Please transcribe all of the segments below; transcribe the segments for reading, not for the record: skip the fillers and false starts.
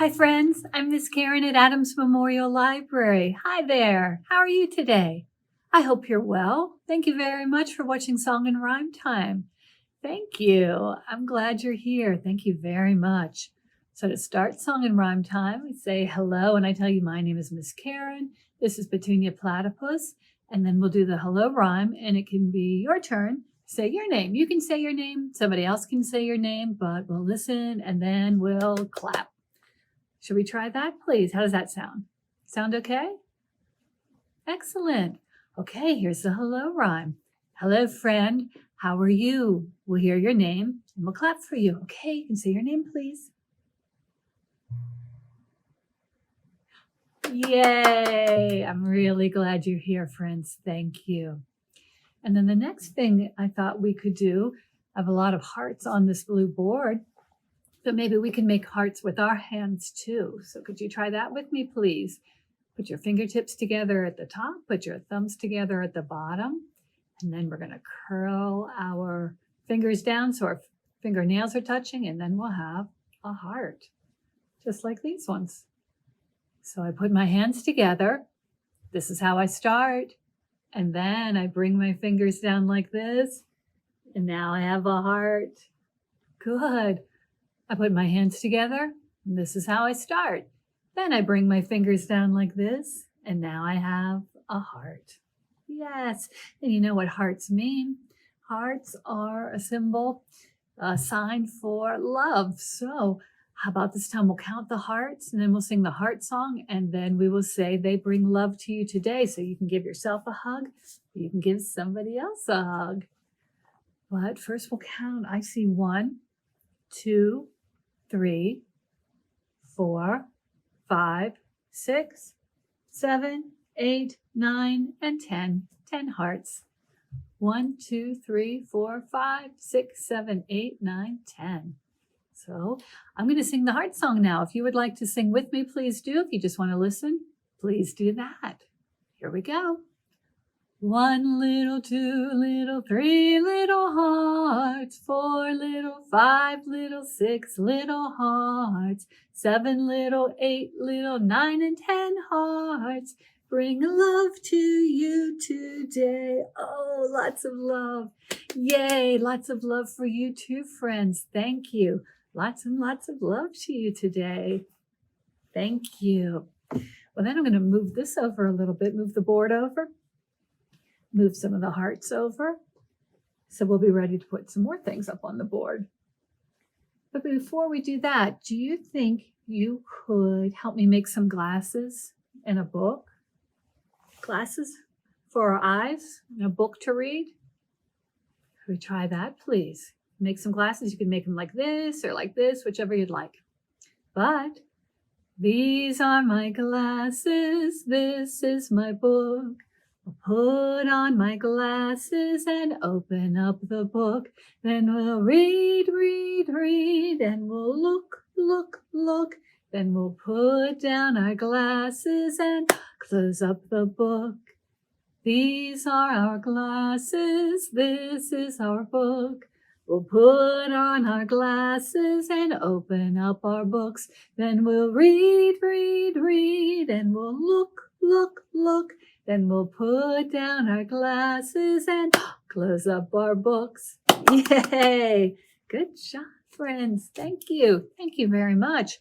Hi, friends. I'm Miss Karen at Adams Memorial Library. Hi there. How are you today? I hope you're well. Thank you very much for watching Song and Rhyme Time. Thank you. I'm glad you're here. Thank you very much. So to start Song and Rhyme Time, we say hello, and I tell you my name is Miss Karen. This is Petunia Platypus, and then we'll do the hello rhyme, and it can be your turn. Say your name. You can say your name. Somebody else can say your name, but we'll listen, and then we'll clap. Should we try that, please? How does that sound? Sound okay? Excellent. Okay, here's the hello rhyme. Hello, friend. How are you? We'll hear your name and we'll clap for you. Okay, you can say your name, please. Yay! I'm really glad you're here, friends. Thank you. And then the next thing I thought we could do, I have a lot of hearts on this blue board, but maybe we can make hearts with our hands too. So could you try that with me, please? Put your fingertips together at the top, put your thumbs together at the bottom, and then we're going to curl our fingers down so our fingernails are touching, and then we'll have a heart, just like these ones. So I put my hands together. This is how I start. And then I bring my fingers down like this, and now I have a heart. Good. I put my hands together, and this is how I start. Then I bring my fingers down like this, and now I have a heart. Yes, and you know what hearts mean? Hearts are a symbol, a sign for love. So how about this time we'll count the hearts, and then we'll sing the heart song, and then we will say they bring love to you today. So you can give yourself a hug, you can give somebody else a hug. But first we'll count. I see 1, 2, 3, 4, 5, 6, 7, 8, 9, and 10. 10 hearts. 1, 2, 3, 4, 5, 6, 7, 8, 9, 10. So I'm going to sing the heart song now. If you would like to sing with me, please do. If you just want to listen, please do that. Here we go. 1 little, 2 little, 3 little hearts, 4 little, 5 little, 6 little hearts, 7 little, 8 little, 9 and 10 hearts. Bring love to you today. Oh, lots of love. Yay, lots of love for you too, friends. Thank you. Lots and lots of love to you today. Thank you. Well, then I'm going to move this over a little bit, move the board over. Move some of the hearts over. So we'll be ready to put some more things up on the board. But before we do that, do you think you could help me make some glasses and a book? Glasses for our eyes and a book to read? Could we try that, please? Make some glasses. You can make them like this or like this, whichever you'd like. But these are my glasses. This is my book. I'll put on my glasses and open up the book. Then we'll read, read, read, and we'll look, look, look. Then we'll put down our glasses and close up the book. These are our glasses. This is our book. We'll put on our glasses and open up our books. Then we'll read, read, read, and we'll look, look, look. Then we'll put down our glasses and close up our books. Yay! Good job, friends. Thank you. Thank you very much.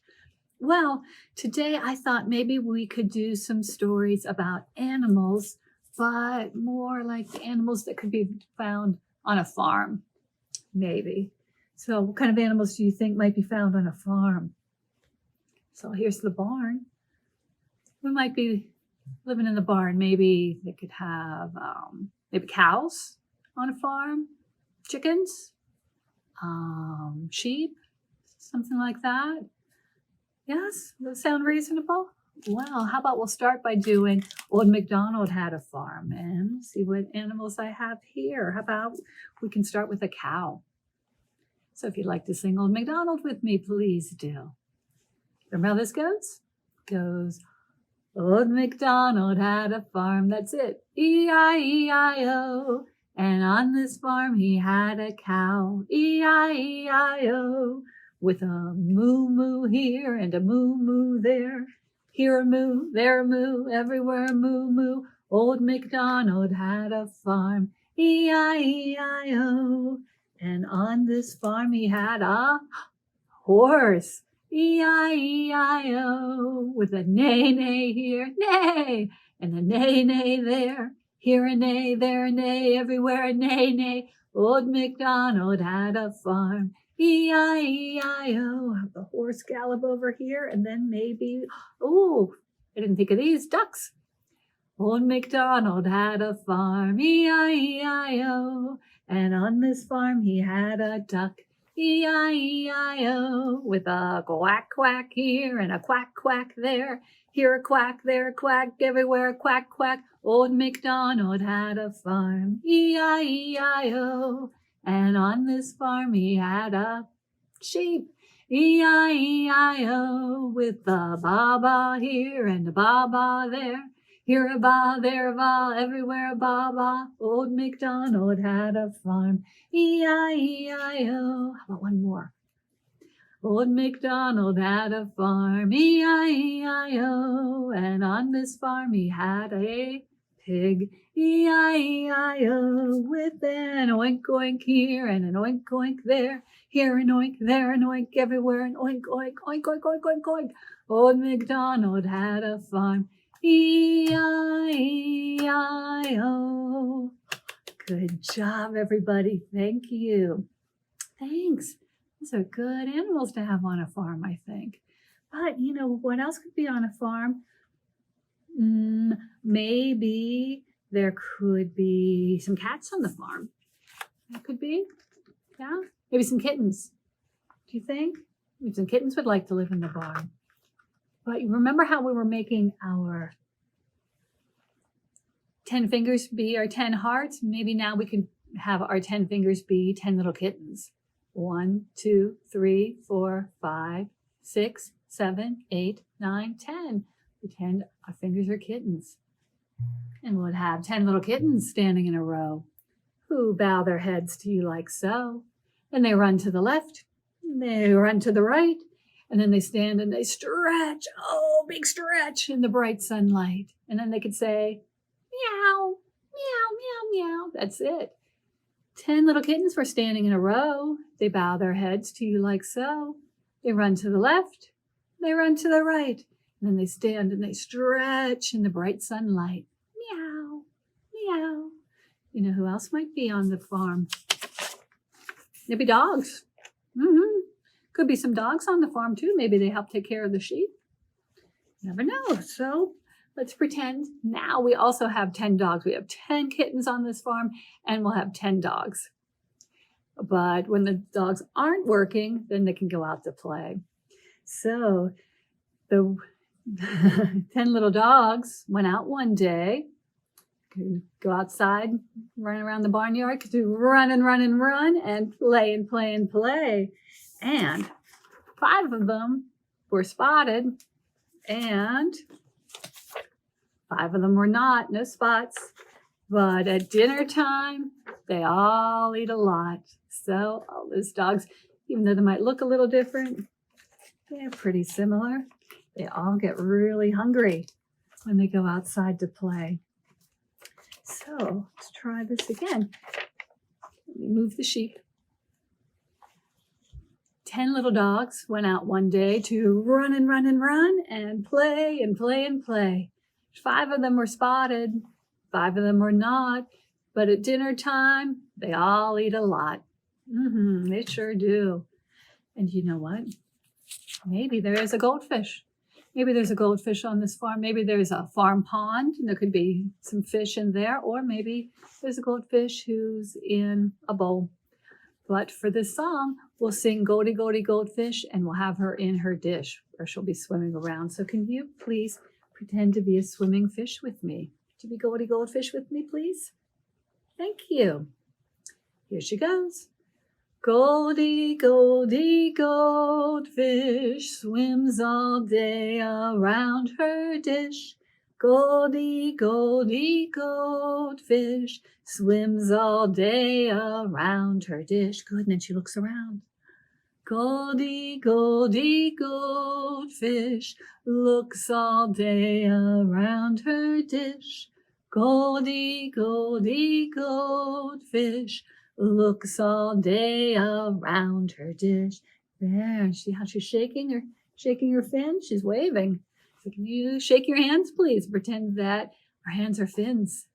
Well, today I thought maybe we could do some stories about animals, but more like animals that could be found on a farm, maybe. So what kind of animals do you think might be found on a farm? So here's the barn. We might be living in the barn. Maybe they could have maybe cows on a farm, chickens, sheep, something like that. Yes, does that sound reasonable? Well, how about we'll start by doing Old MacDonald Had a Farm and see what animals I have here. How about we can start with a cow? So if you'd like to sing Old MacDonald with me, please do. Remember how this goes? Goes, Old MacDonald had a farm, that's it, E-I-E-I-O. And on this farm he had a cow, E-I-E-I-O. with a moo moo here and a moo moo there. Here a moo, there a moo, everywhere a moo moo. Old MacDonald had a farm, E-I-E-I-O. And on this farm he had a horse, E-I-E-I-O. With a neigh neigh here, neigh, and a neigh neigh there. Here a neigh, there a neigh, everywhere a neigh neigh. Old MacDonald had a farm, E-I-E-I-O. Have the horse gallop over here, and then maybe, oh, I didn't think of these, ducks. Old MacDonald had a farm, E-I-E-I-O. And on this farm he had a duck, E-I-E-I-O. With a quack quack here and a quack quack there. Here a quack, there a quack, everywhere a quack quack. Old MacDonald had a farm, E-I-E-I-O. And on this farm he had a sheep, E-I-E-I-O. With a ba-ba here and a ba-ba there. Here a ba, there a ba, everywhere a ba-ba. Old MacDonald had a farm, E-I-E-I-O. How about one more? Old MacDonald had a farm, E-I-E-I-O. And on this farm he had a pig, E-I-E-I-O. With an oink oink here and an oink oink there. Here an oink, there an oink, everywhere an oink oink, oink oink oink oink oink. Old MacDonald had a farm, E-I-E-I-O. Good job, everybody. Thank you. Thanks. Those are good animals to have on a farm, I think. But, you know, what else could be on a farm? Maybe there could be some cats on the farm. That could be. Yeah. Maybe some kittens. Do you think? Maybe some kittens would like to live in the barn. But you remember how we were making our 10 fingers be our 10 hearts? Maybe now we can have our 10 fingers be 10 little kittens. 1, 2, 3, 4, 5, 6, 7, 8, 9, 10. Pretend our fingers are kittens. And we'll have 10 little kittens standing in a row who bow their heads to you like so. And they run to the left, they run to the right, and then they stand and they stretch. Oh, big stretch in the bright sunlight. And then they could say, meow, meow, meow, meow. That's it. 10 little kittens were standing in a row. They bow their heads to you like so. They run to the left, they run to the right. And then they stand and they stretch in the bright sunlight. Meow, meow. You know who else might be on the farm? Maybe dogs. Could be some dogs on the farm too. Maybe they help take care of the sheep. Never know. So let's pretend now we also have 10 dogs. We have 10 kittens on this farm and we'll have 10 dogs. But when the dogs aren't working, then they can go out to play. So the 10 little dogs went out one day, could go outside, run around the barnyard, could do run and run and run and play and play and play. And 5 of them were spotted and 5 of them were not, no spots. But at dinner time, they all eat a lot. So all those dogs, even though they might look a little different, they're pretty similar. They all get really hungry when they go outside to play. So let's try this again. Let me move the sheep. 10 little dogs went out one day to run and run and run and play and play and play. 5 of them were spotted, 5 of them were not. But at dinner time, they all eat a lot. They sure do. And you know what? Maybe there is a goldfish. Maybe there's a goldfish on this farm. Maybe there's a farm pond and there could be some fish in there. Or maybe there's a goldfish who's in a bowl. But for this song, we'll sing Goldie, Goldie, Goldfish, and we'll have her in her dish where she'll be swimming around. So can you please pretend to be a swimming fish with me? To be Goldie, Goldfish with me, please? Thank you. Here she goes. Goldie, Goldie, goldfish swims all day around her dish. Goldie, Goldie, goldfish swims all day around her dish. Good, and then she looks around. Goldie, Goldie, goldfish, looks all day around her dish. Goldie, Goldie, goldfish, looks all day around her dish. There, see how she's shaking her fin? She's waving. So can you shake your hands, please? Pretend that our hands are fins.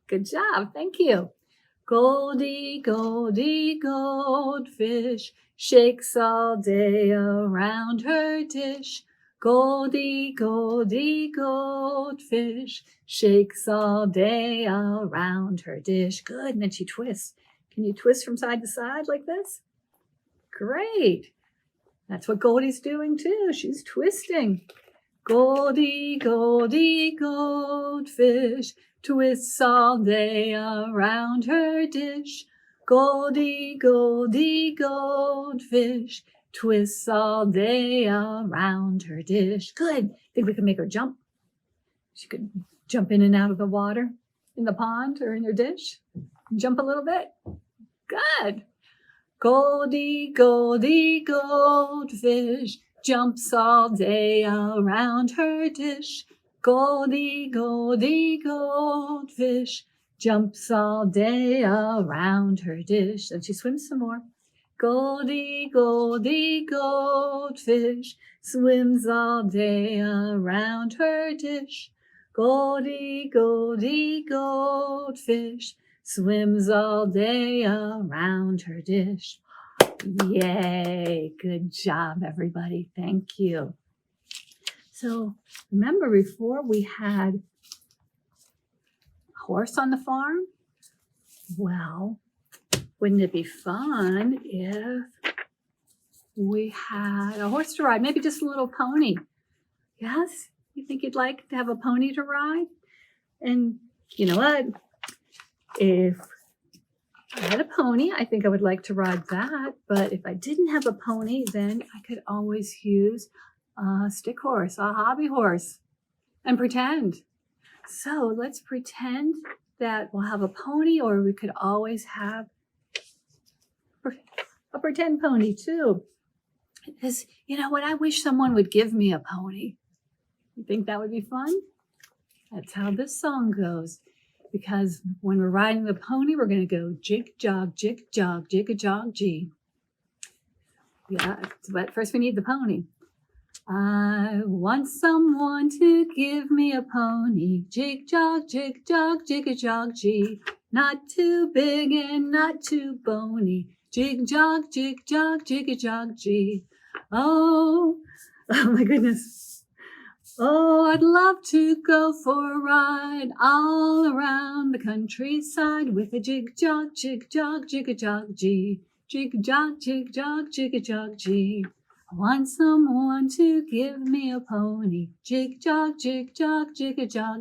Good job, thank you. Goldie, Goldie, goldfish, shakes all day around her dish. Goldie, Goldie, goldfish, shakes all day around her dish. Good, and then she twists. Can you twist from side to side like this? Great. That's what Goldie's doing too. She's twisting. Goldie, Goldie, goldfish, twists all day around her dish. Goldie, Goldie, goldfish, twists all day around her dish. Good. Think we can make her jump? She could jump in and out of the water in the pond or in your dish. Jump a little bit. Good. Goldie, Goldie, goldfish, jumps all day around her dish. Goldie, Goldie, goldfish, jumps all day around her dish. And she swims some more. Goldie, Goldie, goldfish, swims all day around her dish. Goldie, Goldie, goldfish, swims all day around her dish. Yay, good job, everybody. Thank you. So remember before we had a horse on the farm? Well, wouldn't it be fun if we had a horse to ride, maybe just a little pony? Yes? You think you'd like to have a pony to ride? And you know what? If I had a pony, I think I would like to ride that. But if I didn't have a pony, then I could always use a stick horse, a hobby horse, and pretend. So let's pretend that we'll have a pony, or we could always have a pretend pony too. Because you know what? I wish someone would give me a pony. You think that would be fun? That's how this song goes. Because when we're riding the pony, we're going to go jig, jog, a jog, gee. Yeah, but first we need the pony. I want someone to give me a pony. Jig, jog, a jog, gee. Not too big and not too bony. Jig, jog, a jog, gee. Oh my goodness. Oh, I'd love to go for a ride all around the countryside with a jig, jog, a jog, gee. Jig, jog, a jog, gee. I want someone to give me a pony. Jig, jog, a jog,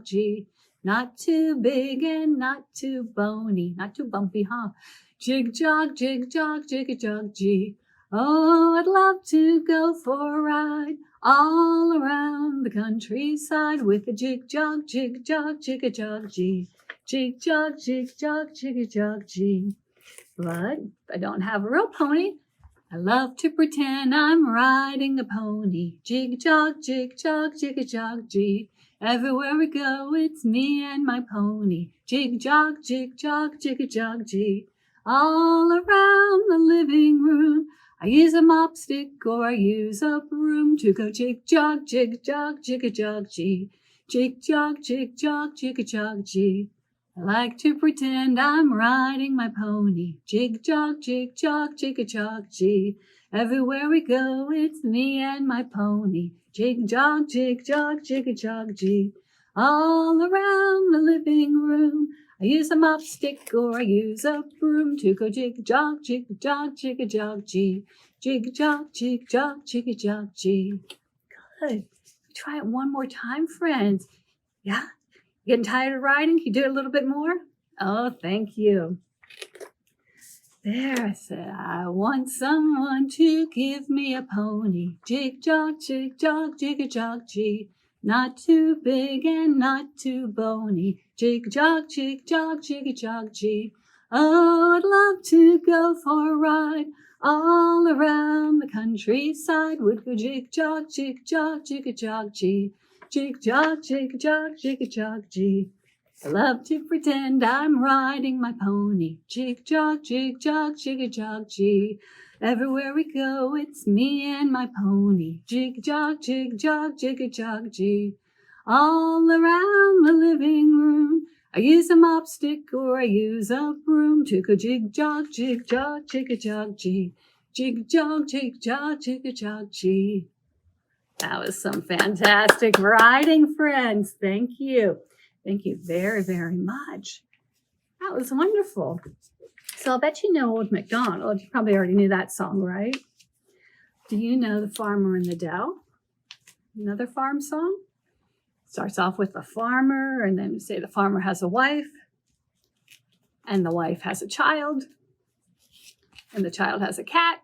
gee. Not too big and not too bony, not too bumpy, huh? Jig, jog, a jog, gee. Oh, I'd love to go for a ride all around the countryside with a jig, jog, a jog, gee. Jig, jog, a jog, gee. But if I don't have a real pony, I love to pretend I'm riding a pony. Jig, jog, a jog, gee. Everywhere we go, it's me and my pony. Jig, jog, a jog, gee. All around the living room, I use a mop stick or I use a broom to go jig, jog, a jog, gee. Jig, jog, a jog, gee. I like to pretend I'm riding my pony. Jig, jog, a jog, gee. Everywhere we go, it's me and my pony. Jig, jog, a jog, gee. All around the living room, I use a mop stick or I use a broom to go jig, jog, a jog, gee. Jig, jog, a jog, gee. Good. Try it one more time, friends. Yeah? Getting tired of riding? Can you do it a little bit more? Oh, thank you. There, I said, I want someone to give me a pony. Jig, jog, a jog, gee. Not too big and not too bony. Jig, jog, a jog, gee. Oh, I'd love to go for a ride All around the countryside would go jig-jog, jig-jog, jig-a-jog, gee. Jig-jog, jig-a-jog, jig-a-jog, gee. I love to pretend I'm riding my pony. Jig-jog, jig-jog, jig-a-jog, gee. Everywhere we go, it's me and my pony. Jig-jog, jig-jog, jig-a-jog, gee. All around the living room, I use a mop stick or I use a broom to go jig-jog, jig-jog, jig-a-jog, gee. Jig-jog, jig-jog, jig-a-jog, gee. That was some fantastic riding, friends. Thank you. Thank you very, very much. That was wonderful. So I'll bet you know Old MacDonald. You probably already knew that song, right? Do you know The Farmer in the Dell? Another farm song? Starts off with the farmer, and then say the farmer has a wife, and the wife has a child, and the child has a cat,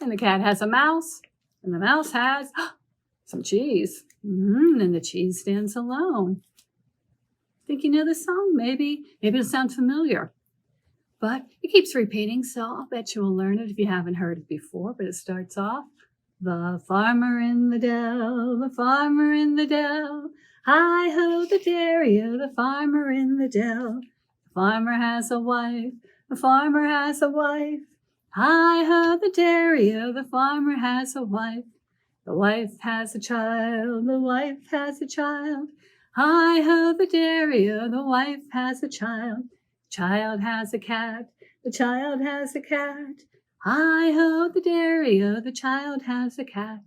and the cat has a mouse, and the mouse has some cheese. And the cheese stands alone. Think you know this song? Maybe it'll sound familiar. But it keeps repeating, so I'll bet you will learn it if you haven't heard it before. But it starts off, the farmer in the dell, the farmer in the dell. Hi-ho, the dairy-o, the farmer in the dell. The farmer has a wife, the farmer has a wife. Hi-ho, the dairy-o, the farmer has a wife. The wife has a child, the wife has a child. Hi-ho, the dairy-o, the wife has a child. The child has a cat, the child has a cat. Hi-ho, the dairy-o, the child has a cat.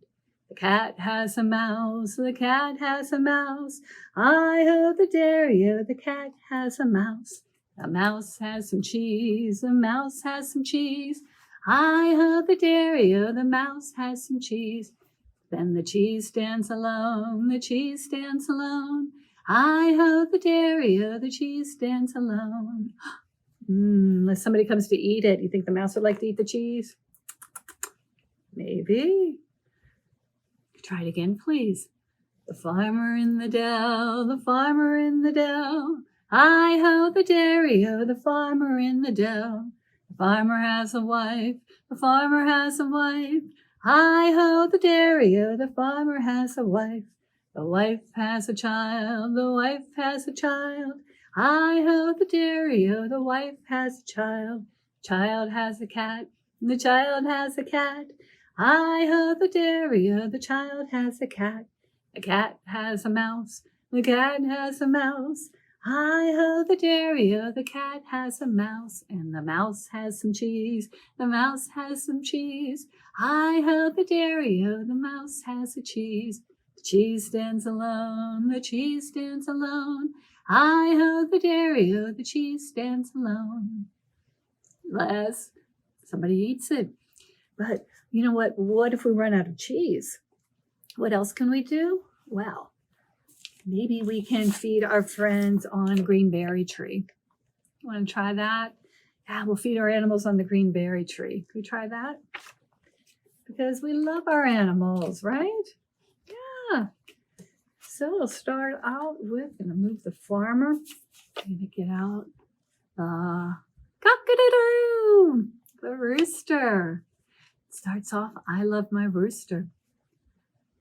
The cat has a mouse, the cat has a mouse. Hi-ho, the dairy-o, the cat has a mouse. The mouse has some cheese, the mouse has some cheese. Hi-ho, the dairy-o, the mouse has some cheese. Then the cheese stands alone, the cheese stands alone. Hi-ho, the dairy-o, the cheese stands alone. Unless somebody comes to eat it, you think the mouse would like to eat the cheese? Maybe. Try it again, please. The farmer in the dell, the farmer in the dell. Hi-ho, the dairy-o, the farmer in the dell. The farmer has a wife, the farmer has a wife. Hi-ho, the dairy-o, the farmer has a wife. The wife has a child, the wife has a child. Hi-ho, the dairy-o, the wife has a child. Child has a cat, and the child has a cat. Hi-ho, the dairy-o, the child has a cat. The cat has a mouse, the cat has a mouse. Hi-ho, the dairy-o, the cat has a mouse, and the mouse has some cheese, the mouse has some cheese. Hi-ho, the dairy-o, the mouse has a cheese. The cheese stands alone, the cheese stands alone. Hi-ho, the dairy-o, the cheese stands alone. Unless somebody eats it. But you know what? What if we run out of cheese? What else can we do? Well, maybe we can feed our friends on a green berry tree. Want to try that? Yeah, we'll feed our animals on the green berry tree. Can we try that? Because we love our animals, right? Yeah. So we'll start out with, I'm going to move the farmer. I'm going to get out the cock-a-doodle, the rooster. It starts off, I love my rooster.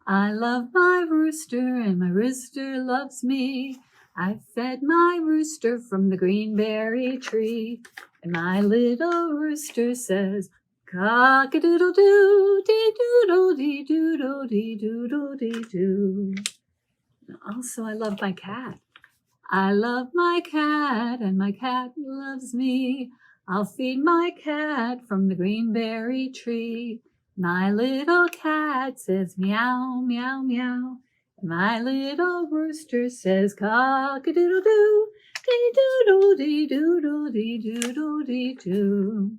I love my rooster and my rooster loves me. I fed my rooster from the green berry tree. And my little rooster says, cock-a-doodle-doo, dee-doodle-dee-doodle, dee-doodle-dee-doo. Also, I love my cat. I love my cat and my cat loves me. I'll feed my cat from the green berry tree. My little cat says meow, meow, meow. And my little rooster says cock-a-doodle-doo, dee-doodle-dee-doodle, dee-doodle-dee-doo.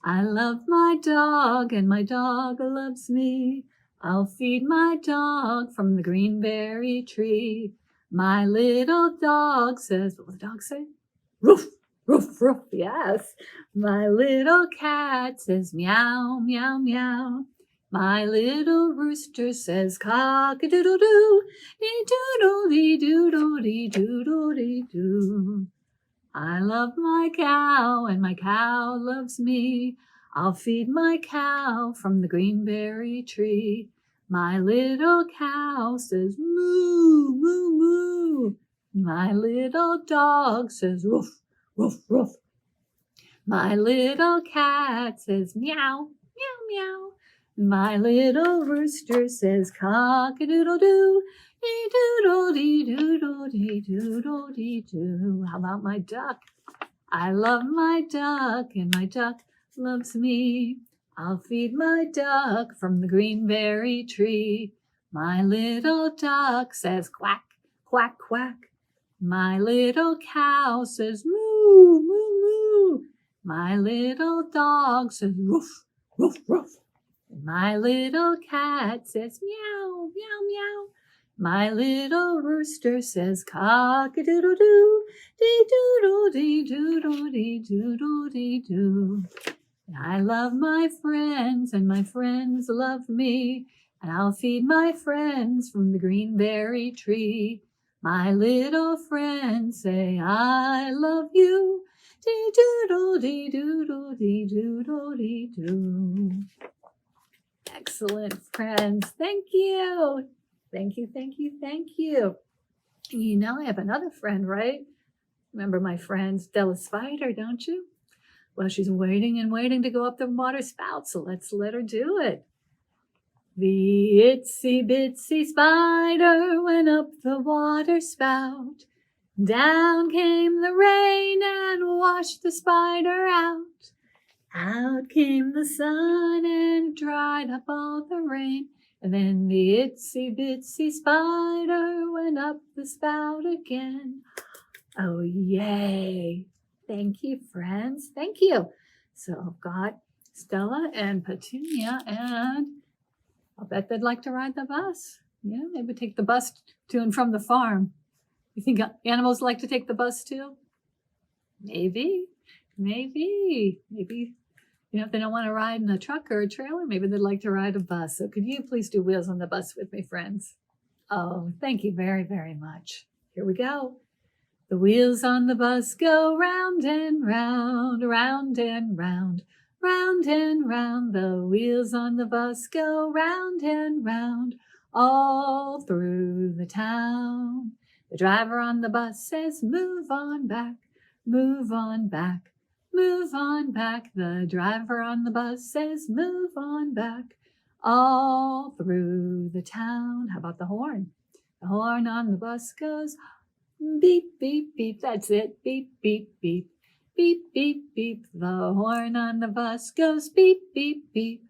I love my dog and my dog loves me. I'll feed my dog from the green berry tree. My little dog says, what will the dog say? Roof, roof, roof, yes. My little cat says meow, meow, meow. My little rooster says cock-a-doodle-doo, dee-doodle-dee-doodle, dee-doodle-dee-doo. I love my cow and my cow loves me. I'll feed my cow from the greenberry tree. My little cow says moo, moo, moo. My little dog says woof, woof, woof. My little cat says meow, meow, meow. My little rooster says cock-a-doodle-doo, dee-doodle-dee-doodle-dee-doodle-dee-doo. How about my duck? I love my duck and my duck loves me. I'll feed my duck from the greenberry tree. My little duck says quack, quack, quack. My little cow says moo, moo, moo. My little dog says woof, woof, woof. My little cat says meow, meow, meow. My little rooster says cock-a-doodle-doo, dee-doodle-dee-doodle-dee-doodle-dee-doo. I love my friends and my friends love me, and I'll feed my friends from the greenberry tree. My little friends say I love you, dee-doodle-dee-doodle-dee-doodle-dee-doo. Excellent, friends. Thank you. Thank you, thank you, thank you. You know, I have another friend, right? Remember my friend Stella Spider, don't you? Well, she's waiting and waiting to go up the water spout, so let's let her do it. The itsy bitsy spider went up the water spout. Down came the rain and washed the spider out. Out came the sun and dried up all the rain. And then the itsy bitsy spider went up the spout again. Oh, yay. Thank you, friends. Thank you. So I've got Stella and Petunia, and I'll bet they'd like to ride the bus. Yeah, maybe take the bus to and from the farm. You think animals like to take the bus too? Maybe. You know, if they don't want to ride in a truck or a trailer, maybe they'd like to ride a bus. So could you please do Wheels on the Bus with me, friends? Oh, thank you very, very much. Here we go. The wheels on the bus go round and round, round and round, round and round. The wheels on the bus go round and round, all through the town. The driver on the bus says, move on back, move on back, move on back. The driver on the bus says, move on back, all through the town. How about the horn? The horn on the bus goes beep, beep, beep. That's it. Beep, beep, beep. Beep, beep, beep. The horn on the bus goes beep, beep, beep,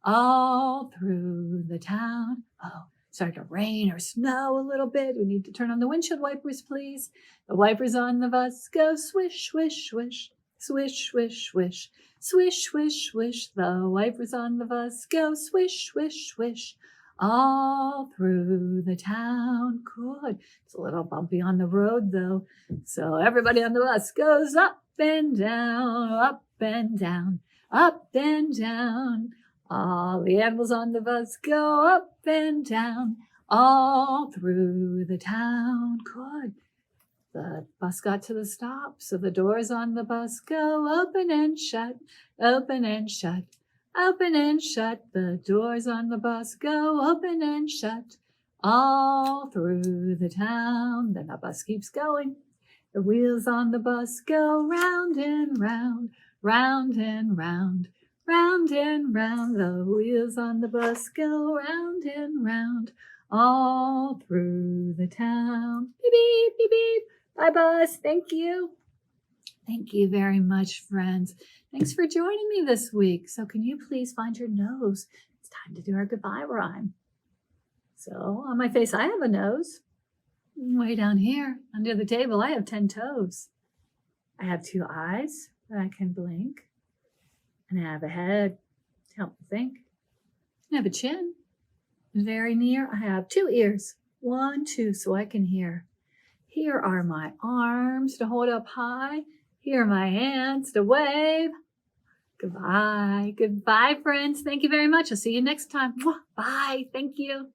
all through the town. Oh, started to rain or snow a little bit. We need to turn on the windshield wipers, please. The wipers on the bus go swish, swish, swish, swish, swish, swish, swish, swish, swish. The wipers on the bus go swish, swish, swish, all through the town. Good. It's a little bumpy on the road, though. So everybody on the bus goes up and down, up and down, up and down. All the animals on the bus go up and down, all through the town. Good. The bus got to the stop, so the doors on the bus go open and shut, open and shut, open and shut. The doors on the bus go open and shut, all through the town. Then the bus keeps going. The wheels on the bus go round and round, round and round, round and round. The wheels on the bus go round and round, all through the town. Beep, beep, beep, beep. Bye, bus. Thank you. Thank you very much, friends. Thanks for joining me this week. So can you please find your nose? It's time to do our goodbye rhyme. So on my face, I have a nose. Way down here under the table, I have 10 toes. I have 2 eyes that I can blink. And I have a head to help me think. I have a chin. And very near, I have 2 ears. 1, 2, so I can hear. Here are my arms to hold up high. Here are my hands to wave. Goodbye. Goodbye, friends. Thank you very much. I'll see you next time. Bye. Thank you.